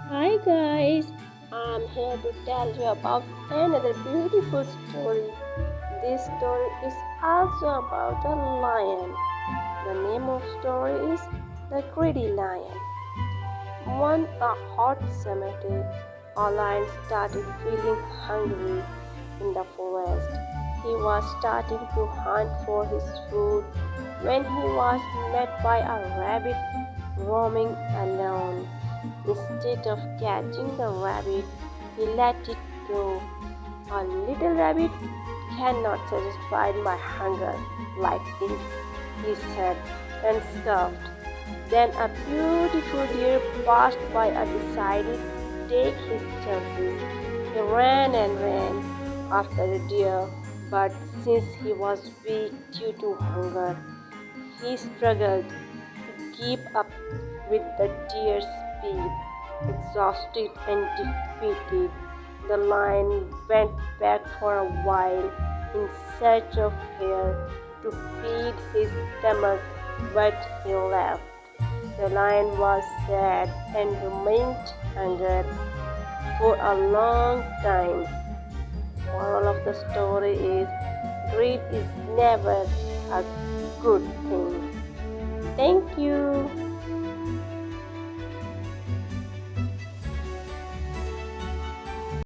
Hi guys, I'm here to tell you about another beautiful story. This story is also about a lion. The name of story is The Greedy Lion. One hot summer day, a lion started feeling hungry in the forest. He was starting to hunt for his food when he was met by a rabbit roaming alone. Instead of catching the rabbit, he let it go. A little rabbit cannot satisfy my hunger like this, he said and scoffed. Then a beautiful deer passed by and decided to take his chances. He ran and ran after the deer, but since he was weak due to hunger, he struggled to keep up with the deer's speed. Exhausted and defeated, the lion went back for a while in search of air to feed his stomach, but he left. The lion was sad and remained hungry for a long time. Moral of the story is greed is never a good thing. Thank you.